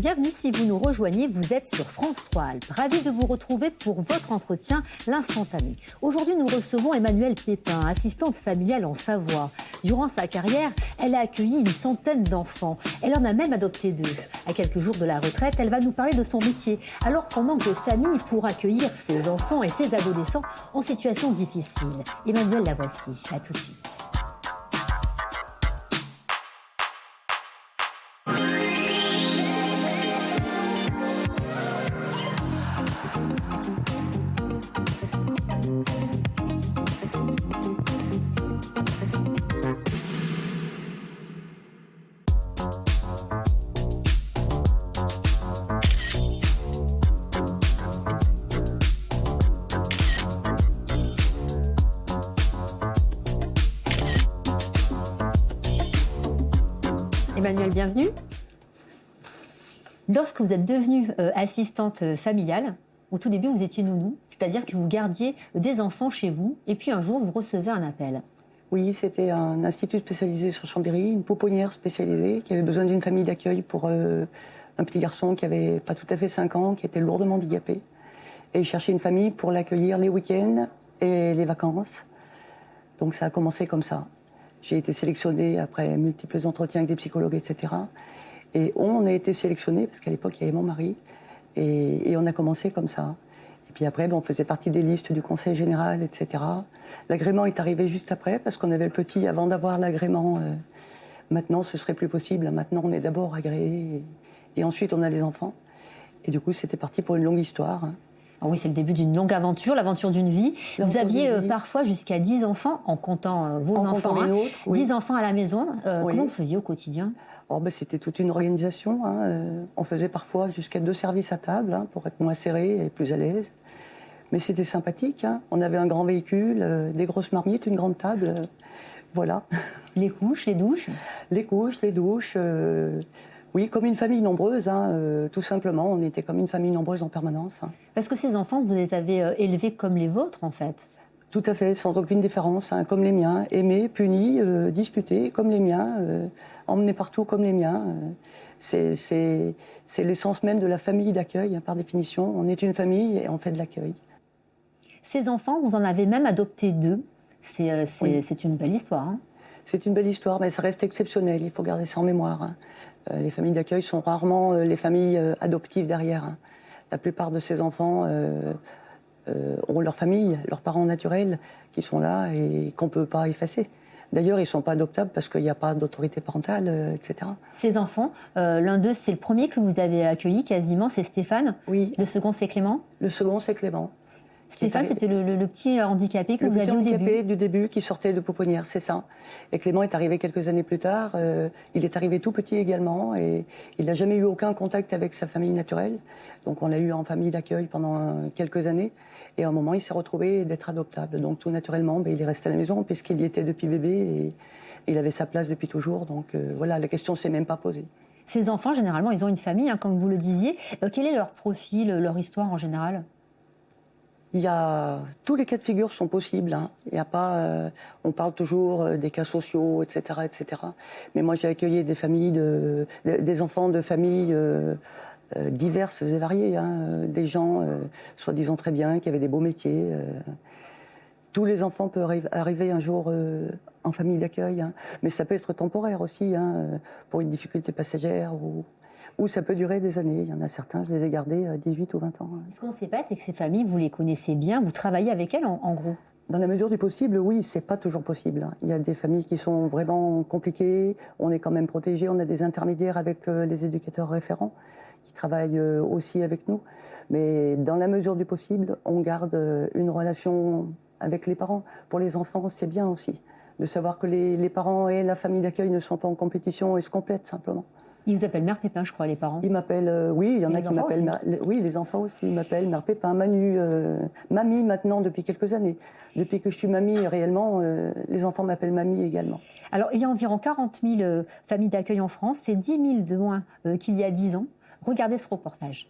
Bienvenue si vous nous rejoignez, vous êtes sur France 3 Alpes. Ravi de vous retrouver pour votre entretien, l'instantané. Aujourd'hui, nous recevons Emmanuelle Pépin, assistante familiale en Savoie. Durant sa carrière, elle a accueilli une centaine d'enfants. Elle en a même adopté 2. À quelques jours de la retraite, elle va nous parler de son métier, alors qu'on manque de famille pour accueillir ses enfants et ses adolescents en situation difficile. Emmanuelle, la voici. À tout de suite. Emmanuelle, bienvenue. Lorsque vous êtes devenue assistante familiale, au tout début, vous étiez nounou, c'est-à-dire que vous gardiez des enfants chez vous, et puis un jour, vous recevez un appel. Oui, c'était un institut spécialisé sur Chambéry, une pouponnière spécialisée, qui avait besoin d'une famille d'accueil pour un petit garçon qui avait pas tout à fait 5 ans, qui était lourdement handicapé. Et il cherchait une famille pour l'accueillir les week-ends et les vacances. Donc ça a commencé comme ça. J'ai été sélectionnée après multiples entretiens avec des psychologues, etc. Et on a été sélectionnés, parce qu'à l'époque, il y avait mon mari, et on a commencé comme ça. Et puis après, on faisait partie des listes du conseil général, etc. L'agrément est arrivé juste après, parce qu'on avait le petit avant d'avoir l'agrément. Maintenant, ce serait plus possible. Maintenant, on est d'abord agréé, et ensuite, on a les enfants. Et du coup, c'était parti pour une longue histoire. Ah oui, c'est le début d'une longue aventure, l'aventure d'une vie. Vous aviez parfois jusqu'à 10 enfants, en comptant vos enfants, comptant les nôtres, oui. 10 enfants à la maison. Oui. Comment vous faisiez au quotidien ? C'était toute une organisation. On faisait parfois jusqu'à 2 services à table, pour être moins serré et plus à l'aise. Mais c'était sympathique. On avait un grand véhicule, des grosses marmites, une grande table. Voilà. Les couches, les douches ? Les couches, les douches. Oui, comme une famille nombreuse, tout simplement. On était comme une famille nombreuse en permanence. Parce que ces enfants, vous les avez élevés comme les vôtres, en fait. Tout à fait, sans aucune différence, comme les miens. Aimés, punis, disputés, comme les miens. Emmenés partout, comme les miens. C'est l'essence même de la famille d'accueil, par définition. On est une famille et on fait de l'accueil. Ces enfants, vous en avez même adopté 2. Oui. C'est une belle histoire. C'est une belle histoire, mais ça reste exceptionnel. Il faut garder ça en mémoire. Les familles d'accueil sont rarement les familles adoptives derrière. La plupart de ces enfants ont leur famille, leurs parents naturels qui sont là et qu'on ne peut pas effacer. D'ailleurs, ils ne sont pas adoptables parce qu'il n'y a pas d'autorité parentale, etc. Ces enfants, l'un d'eux, c'est le premier que vous avez accueilli quasiment, c'est Stéphane. Oui. Le second, c'est Clément. Le second, c'est Clément. Stéphane, c'était le petit handicapé que vous aviez au début. Le petit handicapé du début qui sortait de pouponnière, c'est ça. Et Clément est arrivé quelques années plus tard. Il est arrivé tout petit également et il n'a jamais eu aucun contact avec sa famille naturelle. Donc on l'a eu en famille d'accueil pendant quelques années. Et à un moment, il s'est retrouvé d'être adoptable. Donc tout naturellement, il est resté à la maison puisqu'il y était depuis bébé et il avait sa place depuis toujours. Donc voilà, la question ne s'est même pas posée. Ces enfants, généralement, ils ont une famille, comme vous le disiez. Quel est leur profil, leur histoire en général ? Il y a tous les cas de figure sont possibles. Il y a pas, on parle toujours des cas sociaux, etc., etc. Mais moi, j'ai accueilli des familles des enfants de familles diverses et variées. Des gens soi-disant très bien, qui avaient des beaux métiers. Tous les enfants peuvent arriver un jour en famille d'accueil, mais ça peut être temporaire aussi, pour une difficulté passagère ou ça peut durer des années. Il y en a certains, je les ai gardés 18 ou 20 ans. Ce qu'on ne sait pas, c'est que ces familles, vous les connaissez bien, vous travaillez avec elles en gros. Dans la mesure du possible, oui, c'est pas toujours possible. Il y a des familles qui sont vraiment compliquées, on est quand même protégés, on a des intermédiaires avec les éducateurs référents qui travaillent aussi avec nous. Mais dans la mesure du possible, on garde une relation avec les parents. Pour les enfants, c'est bien aussi de savoir que les parents et la famille d'accueil ne sont pas en compétition et se complètent simplement. Ils vous appellent Mère Pépin, je crois, les parents. Ils m'appellent, oui, il y en a qui m'appellent... Oui, les enfants aussi, ils m'appellent Mère Pépin, Manu, Mamie maintenant depuis quelques années. Depuis que je suis mamie, réellement, les enfants m'appellent Mamie également. Alors, il y a environ 40 000 familles d'accueil en France, c'est 10 000 de moins qu'il y a 10 ans. Regardez ce reportage.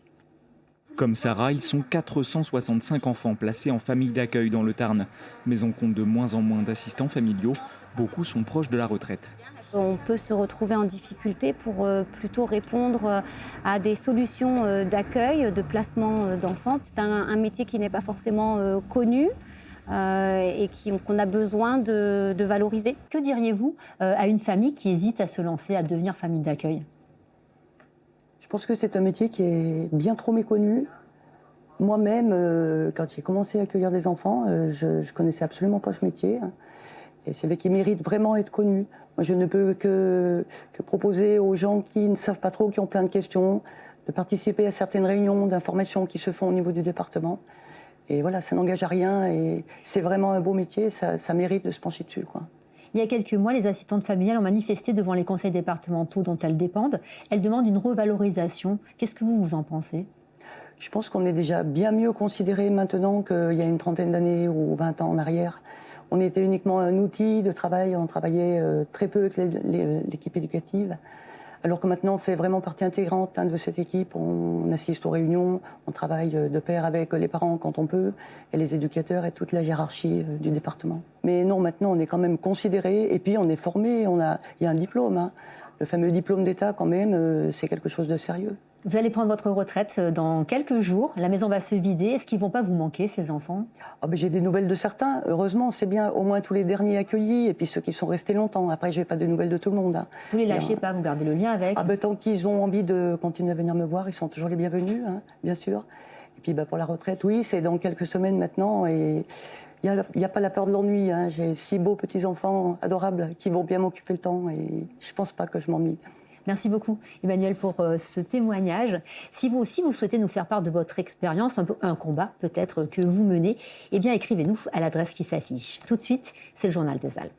Comme Sarah, ils sont 465 enfants placés en famille d'accueil dans le Tarn. Mais on compte de moins en moins d'assistants familiaux. Beaucoup sont proches de la retraite. On peut se retrouver en difficulté pour plutôt répondre à des solutions d'accueil, de placement d'enfants. C'est un métier qui n'est pas forcément connu et qu'on a besoin de valoriser. Que diriez-vous à une famille qui hésite à se lancer, à devenir famille d'accueil ? Je pense que c'est un métier qui est bien trop méconnu. Moi-même, quand j'ai commencé à accueillir des enfants, je ne connaissais absolument pas ce métier. Et c'est vrai qu'il mérite vraiment d'être connu. Moi, je ne peux que proposer aux gens qui ne savent pas trop, qui ont plein de questions, de participer à certaines réunions d'information qui se font au niveau du département. Et voilà, ça n'engage à rien et c'est vraiment un beau métier, ça mérite de se pencher dessus, quoi. Il y a quelques mois, les assistantes familiales ont manifesté devant les conseils départementaux dont elles dépendent. Elles demandent une revalorisation. Qu'est-ce que vous en pensez ? Je pense qu'on est déjà bien mieux considéré maintenant qu'il y a une trentaine d'années ou 20 ans en arrière. On était uniquement un outil de travail, on travaillait très peu avec l'équipe éducative. Alors que maintenant, on fait vraiment partie intégrante de cette équipe. On assiste aux réunions, on travaille de pair avec les parents quand on peut, et les éducateurs et toute la hiérarchie du département. Mais non, maintenant, on est quand même considéré, et puis on est formé, il y a un diplôme. Le fameux diplôme d'État, quand même, c'est quelque chose de sérieux. Vous allez prendre votre retraite dans quelques jours. La maison va se vider. Est-ce qu'ils ne vont pas vous manquer, ces enfants ? J'ai des nouvelles de certains. Heureusement, c'est bien au moins tous les derniers accueillis et puis ceux qui sont restés longtemps. Après, je n'ai pas de nouvelles de tout le monde. Vous ne les lâchez pas, vous gardez le lien avec ? Tant qu'ils ont envie de continuer à venir me voir, ils sont toujours les bienvenus, bien sûr. Et puis pour la retraite, oui, c'est dans quelques semaines maintenant. Et il n'y a pas la peur de l'ennui. J'ai 6 beaux petits-enfants adorables qui vont bien m'occuper le temps et je ne pense pas que je m'ennuie. Merci beaucoup, Emmanuelle, pour ce témoignage. Si vous aussi, vous souhaitez nous faire part de votre expérience, un combat peut-être que vous menez, eh bien écrivez-nous à l'adresse qui s'affiche. Tout de suite, c'est le Journal des Alpes.